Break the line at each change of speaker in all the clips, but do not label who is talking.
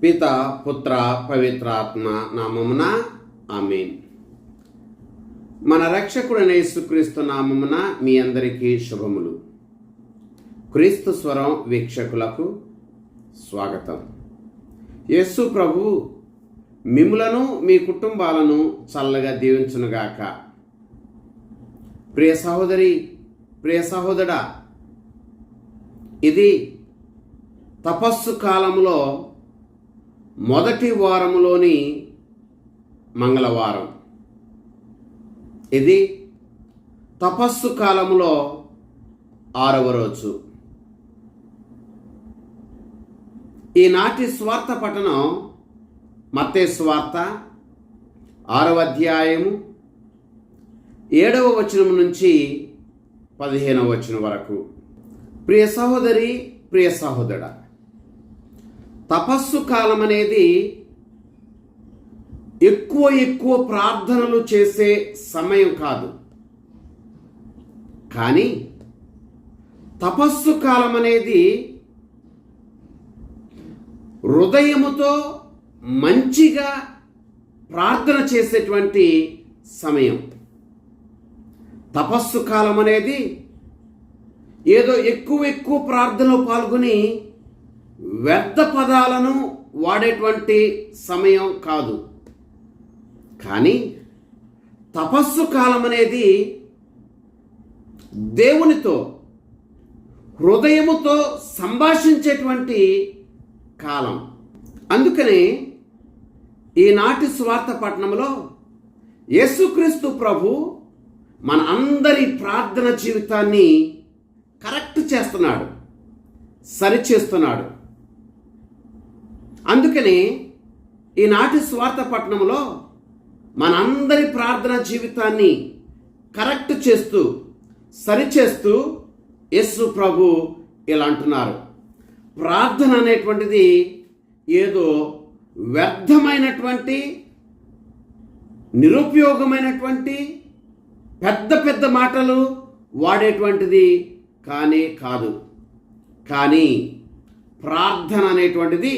పిత పుత్ర పవిత్రాత్మ నామమున ఆమేన్. మన రక్షకుడైన యేసుక్రీస్తు నామమున మీ అందరికీ శుభములు. క్రీస్తు స్వరం వీక్షకులకు స్వాగతం. యేసు ప్రభు మిమ్ములను మీ కుటుంబాలను చల్లగా దీవించునుగాక. ప్రియ సహోదరి, ప్రియ సహోదరా, ఇది తపస్సు కాలంలో మొదటి వారములోని మంగళవారం. ఇది తపస్సు కాలంలో 6వ రోజు. ఈనాటి స్వార్థ పఠనం మత్తయి సువార్త 6వ అధ్యాయము 7వ వచనం నుంచి 15వ వచనం వరకు. ప్రియ సహోదరి, ప్రియ సహోదరా, తపస్సు కాలం అనేది ఎక్కువ ప్రార్థనలు చేసే సమయం కాదు. కానీ తపస్సు కాలం అనేది హృదయముతో మంచిగా ప్రార్థన చేసేటువంటి సమయం. తపస్సు కాలం అనేది ఏదో ఎక్కువ ప్రార్థనలో పాల్గొని వ్యర్థ పదాలను వాడేటువంటి సమయం కాదు. కానీ తపస్సు కాలం అనేది దేవునితో హృదయముతో సంభాషించేటువంటి కాలం. అందుకనే ఈనాటి స్వార్థ పట్టణంలో యేసుక్రీస్తు ప్రభు మన అందరి ప్రార్థన జీవితాన్ని కరెక్ట్ చేస్తున్నాడు, సరిచేస్తున్నాడు. అందుకనే ఈనాటి స్వార్థ పట్టణంలో మనందరి ప్రార్థన జీవితాన్ని కరెక్ట్ చేస్తూ, సరిచేస్తూ యేసు ప్రభు ఇలా అంటున్నారు, ప్రార్థన అనేటువంటిది ఏదో వ్యర్థమైనటువంటి, నిరుపయోగమైనటువంటి, పెద్ద మాటలు వాడేటువంటిది కానే కాదు. కానీ ప్రార్థన అనేటువంటిది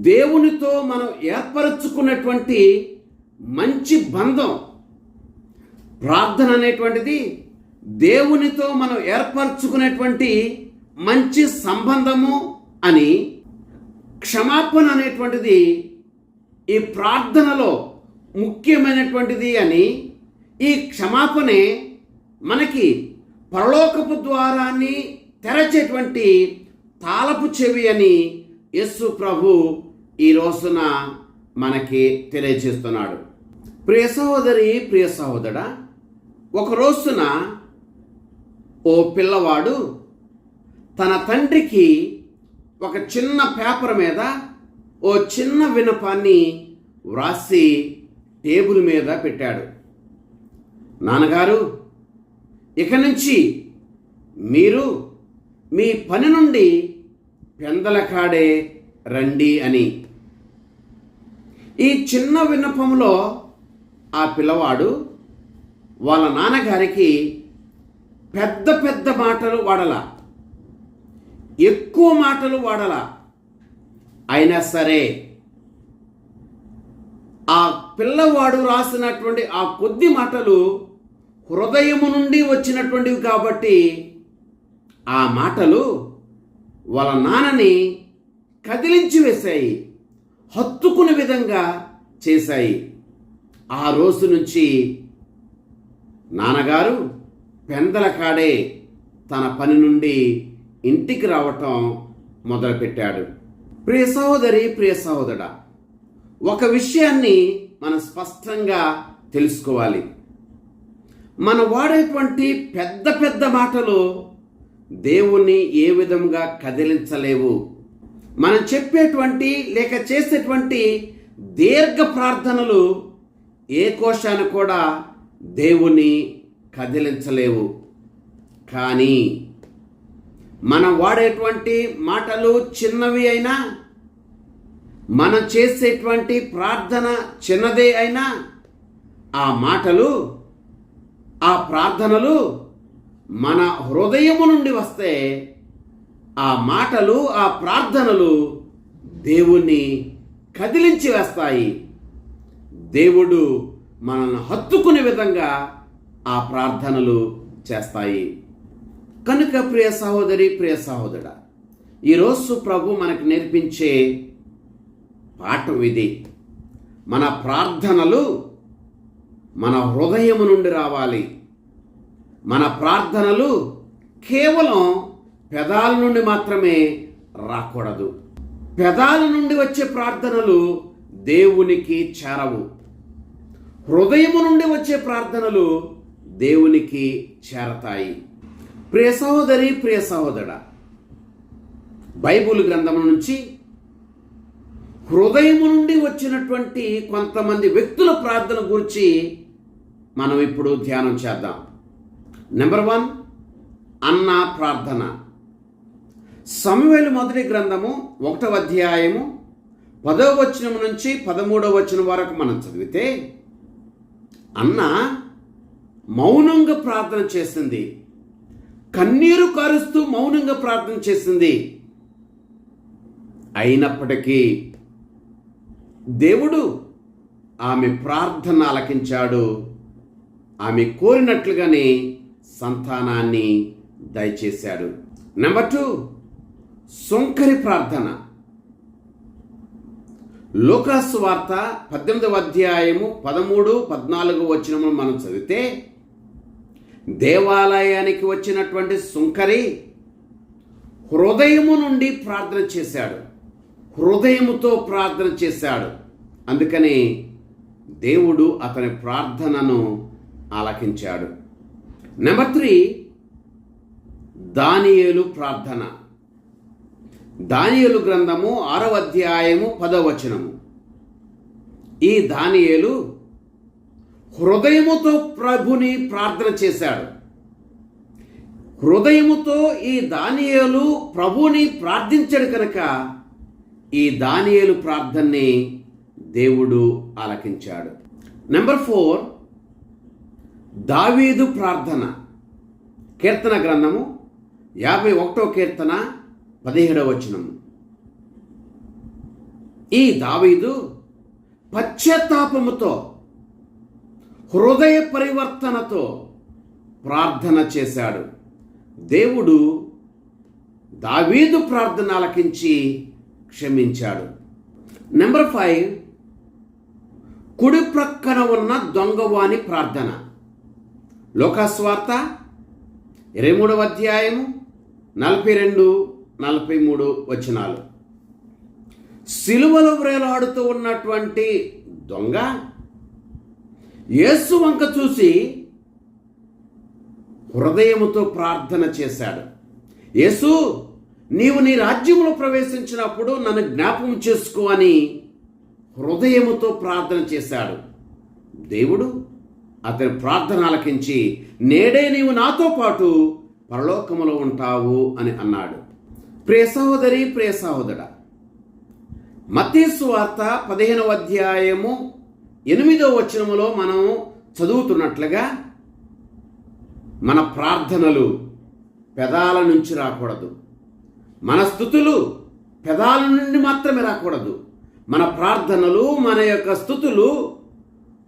దేవునితో మనం ఏర్పరచుకున్నటువంటి మంచి బంధం. ప్రార్థన అనేటువంటిది దేవునితో మనం ఏర్పరచుకునేటువంటి మంచి సంబంధము అని, క్షమాపణ అనేటువంటిది ఈ ప్రార్థనలో ముఖ్యమైనటువంటిది అని, ఈ క్షమాపణే మనకి పరలోకపు ద్వారాన్ని తెరచేటువంటి తాళపు చెవి అని యేసు ప్రభు ఈ రోజున మనకి తెలియజేస్తున్నాడు. ప్రియ సహోదరి, ప్రియ సహోదరా, ఒక రోజున ఓ పిల్లవాడు తన తండ్రికి ఒక చిన్న పేపర్ మీద ఓ చిన్న విన్నపాన్ని వ్రాసి టేబుల్ మీద పెట్టాడు. నాన్నగారు, ఇక నుంచి మీరు మీ పని నుండి పెందలకాడే రండి అని. ఈ చిన్న విన్నపంలో ఆ పిల్లవాడు వాళ్ళ నాన్నగారికి పెద్ద మాటలు వాడలా, ఎక్కువ మాటలు వాడలా. అయినా సరే ఆ పిల్లవాడు రాసినటువంటి ఆ కొద్ది మాటలు హృదయము నుండి వచ్చినటువంటివి కాబట్టి ఆ మాటలు వాళ్ళ నాన్నని కదిలించి వేశాయి, హత్తుకునే విధంగా చేశాయి. ఆ రోజు నుంచి నాన్నగారు పెందలకాడే తన పని నుండి ఇంటికి రావటం మొదలుపెట్టాడు. ప్రియ సహోదరి, ప్రియ సహోదరా, ఒక విషయాన్ని మనం స్పష్టంగా తెలుసుకోవాలి. మనం వాడేటువంటి పెద్ద మాటలు దేవుణ్ణి ఏ విధంగా కదిలించలేవు. మనం చెప్పేటువంటి లేక చేసేటువంటి దీర్ఘ ప్రార్థనలు ఏ కోశాన్ని కూడా దేవుణ్ణి కదిలించలేవు. కానీ మనం వాడేటువంటి మాటలు చిన్నవి అయినా, మనం చేసేటువంటి ప్రార్థన చిన్నదే అయినా, ఆ మాటలు, ఆ ప్రార్థనలు మన హృదయము నుండి వస్తే ఆ మాటలు, ఆ ప్రార్థనలు దేవుణ్ణి కదిలించి వేస్తాయి. దేవుడు మనల్ని హత్తుకునే విధంగా ఆ ప్రార్థనలు చేస్తాయి. కనుక ప్రియ సహోదరి, ప్రియ సహోదరుడా, ఈరోజు ప్రభు మనకు నేర్పించే పాఠం ఇది. మన ప్రార్థనలు మన హృదయము నుండి రావాలి. మన ప్రార్థనలు కేవలం పెదాల నుండి మాత్రమే రాకూడదు. పెదాల నుండి వచ్చే ప్రార్థనలు దేవునికి చేరవు. హృదయము నుండి వచ్చే ప్రార్థనలు దేవునికి చేరతాయి. ప్రియ సహోదరి, ప్రియ సహోదరుడా, బైబిల్ గ్రంథం నుంచి హృదయము నుండి వచ్చినటువంటి కొంతమంది వ్యక్తుల ప్రార్థన గురించి మనం ఇప్పుడు ధ్యానం చేద్దాం. నెంబర్ 1, అన్న ప్రార్థన. సమూయేలు మొదటి గ్రంథము 1వ అధ్యాయము 10వ వచనం నుంచి 13వ వచనం వరకు మనం చదివితే, అన్న మౌనంగా ప్రార్థన చేసింది. కన్నీరు కారుస్తూ మౌనంగా ప్రార్థన చేసింది. అయినప్పటికీ దేవుడు ఆమె ప్రార్థన ఆలకించాడు. ఆమె కోరినట్లుగానే సంతానాన్ని దయచేశాడు. నెంబర్ 2, సుంకరి ప్రార్థన. లూకాసు వార్త 18వ అధ్యాయము 13, 14 వచనములు మనం చదివితే, దేవాలయానికి వచ్చినటువంటి సుంకరి హృదయము నుండి ప్రార్థన చేశాడు. హృదయముతో ప్రార్థన చేశాడు. అందుకని దేవుడు అతని ప్రార్థనను ఆలకించాడు. నెంబర్ 3, దానియేలు ప్రార్థన. దానియేలు గ్రంథము 6వ అధ్యాయము 10వ వచనము. ఈ దానియేలు హృదయముతో ప్రభుని ప్రార్థన చేశాడు. హృదయముతో ఈ దానియేలు ప్రభుని ప్రార్థించాడు కనుక ఈ దానియేలు ప్రార్థనని దేవుడు ఆలకించాడు. నెంబర్ 4, దావీదు ప్రార్థన. కీర్తన గ్రంథము 51వ కీర్తన 17వ వచనము. ఈ దావీదు పశ్చాత్తాపముతో, హృదయ పరివర్తనతో ప్రార్థన చేశాడు. దేవుడు దావీదు ప్రార్థన ఆలకించి క్షమించాడు. నెంబర్ 5, కుడి ప్రక్కన ఉన్న దొంగవాని ప్రార్థన. లూకాసు వార్త 23వ అధ్యాయము 42, 43 వచనాలు. సిలువలో వేలాడుతూ ఉన్నటువంటి దొంగ యేసు వంక చూసి హృదయముతో ప్రార్థన చేశాడు. యేసు, నీవు నీ రాజ్యంలో ప్రవేశించినప్పుడు నన్ను జ్ఞాపకం చేసుకో అని హృదయముతో ప్రార్థన చేశాడు. దేవుడు అతని ప్రార్థన ఆలకించి, నేడే నీవు నాతో పాటు పరలోకములో ఉంటావు అని అన్నాడు. ప్రియ సహోదరి, ప్రియ సహోదరుడా, మత్తయి సువార్త 15వ అధ్యాయము 8వ వచనములో మనం చదువుతున్నట్లుగా మన ప్రార్థనలు పెదాల నుంచి రాకూడదు. మన స్తుతులు పెదాల నుండి మాత్రమే రాకూడదు. మన ప్రార్థనలు, మన యొక్క స్తుతులు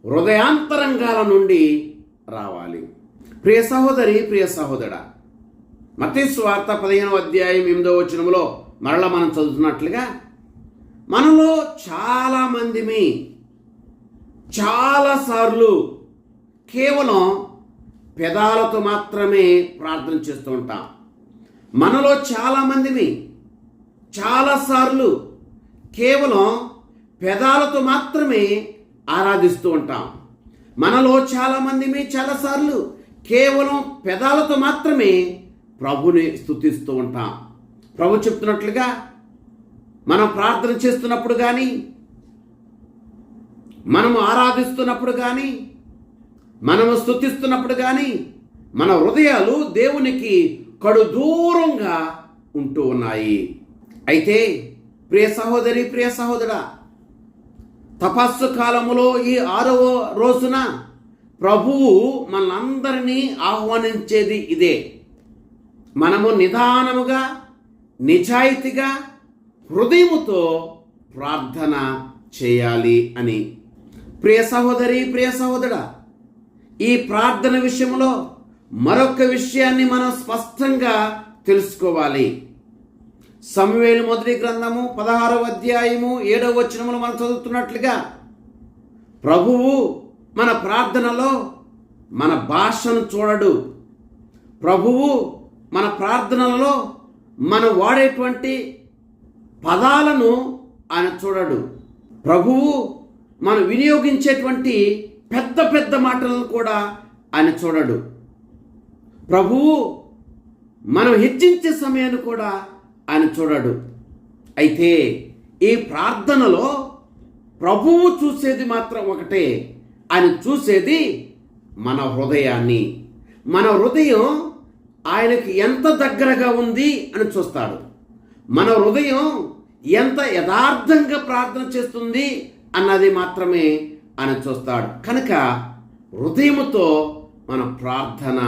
హృదయాంతరంగాల నుండి రావాలి. ప్రియ సహోదరి, ప్రియ సహోదరుడా, మత్తయి సువార్త 15వ అధ్యాయం 8వ వచనములో మరలా మనం చదువుతున్నట్లుగా, మనలో చాలామందిమి చాలాసార్లు కేవలం పెదాలతో మాత్రమే ప్రార్థన చేస్తూ ఉంటాం. మనలో చాలామందిమి చాలాసార్లు కేవలం పెదాలతో మాత్రమే ఆరాధిస్తూ ఉంటాం. మనలో చాలామందిమి చాలాసార్లు కేవలం పెదాలతో మాత్రమే ప్రభుని స్తుతిస్తూ ఉంటాం. ప్రభు చెప్తున్నట్లుగా మనం ప్రార్థన చేస్తున్నప్పుడు కానీ, మనము ఆరాధిస్తున్నప్పుడు కానీ, మనము స్తుతిస్తున్నప్పుడు కానీ మన హృదయాలు దేవునికి కడు దూరంగా ఉంటూ ఉన్నాయి. అయితే ప్రియ సహోదరి, ప్రియ సహోదరుడా, తపస్సు కాలములో ఈ 6వ రోజున ప్రభువు మనందరినీ ఆహ్వానించేది ఇదే. మనము నిదానముగా, నిజాయితీగా, హృదయముతో ప్రార్థన చేయాలి అని. ప్రియ సహోదరి, ప్రియ సహోదరా, ఈ ప్రార్థన విషయంలో మరొక విషయాన్ని మనం స్పష్టంగా తెలుసుకోవాలి. సమూయేలు మొదటి గ్రంథము 16వ అధ్యాయము 7వ వచనములో మనం చదువుతున్నట్లుగా, ప్రభువు మన ప్రార్థనలో మన భాషను చూడడు. ప్రభువు మన ప్రార్థనలలో మనం వాడేటువంటి పదాలను ఆయన చూడడు. ప్రభువు మనం వినియోగించేటువంటి పెద్ద పెద్ద మాటలను కూడా ఆయన చూడడు. ప్రభువు మనం హెచ్చించే సమయాన్ని కూడా ఆయన చూడడు. అయితే ఈ ప్రార్థనలో ప్రభువు చూసేది మాత్రం ఒకటే. ఆయన చూసేది మన హృదయాన్ని. మన హృదయం ఆయనకి ఎంత దగ్గరగా ఉంది అని చూస్తాడు. మన హృదయం ఎంత యథార్థంగా ప్రార్థన చేస్తుంది అన్నది మాత్రమే ఆయన చూస్తాడు. కనుక హృదయముతో మనం ప్రార్థన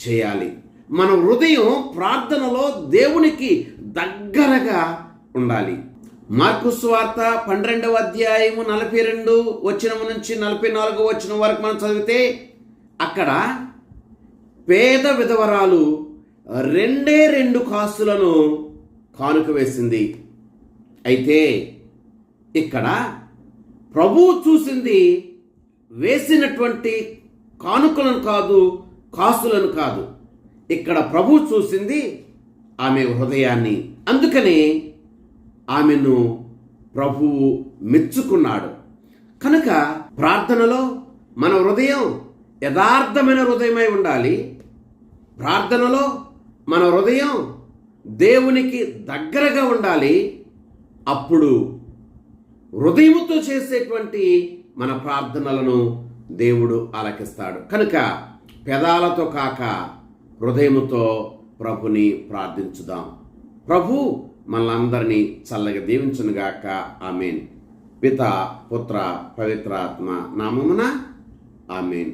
చేయాలి. మన హృదయం ప్రార్థనలో దేవునికి దగ్గరగా ఉండాలి. మార్కు సువార్త 12వ అధ్యాయము 42 వచనం నుంచి 44వ వచనం వరకు మనం చదివితే, అక్కడ పేద విధవరాలు 2 కాసులను కానుక వేసింది. అయితే ఇక్కడ ప్రభువు చూసింది వేసినటువంటి కానుకలను కాదు, కాసులను కాదు. ఇక్కడ ప్రభువు చూసింది ఆమె హృదయాన్ని. అందుకనే ఆమెను ప్రభువు మెచ్చుకున్నాడు. కనుక ప్రార్థనలో మన హృదయం యథార్థమైన హృదయమై ఉండాలి. ప్రార్థనలో మన హృదయం దేవునికి దగ్గరగా ఉండాలి. అప్పుడు హృదయముతో చేసేటువంటి మన ప్రార్థనలను దేవుడు ఆలకిస్తాడు. కనుక పెదాలతో కాక హృదయముతో ప్రభుని ప్రార్థించుదాం. ప్రభు మనలందరినీ చల్లగా దీవించునుగాక. ఆమేన్. పిత, పుత్ర, పవిత్రాత్మ నామమున ఆమేన్.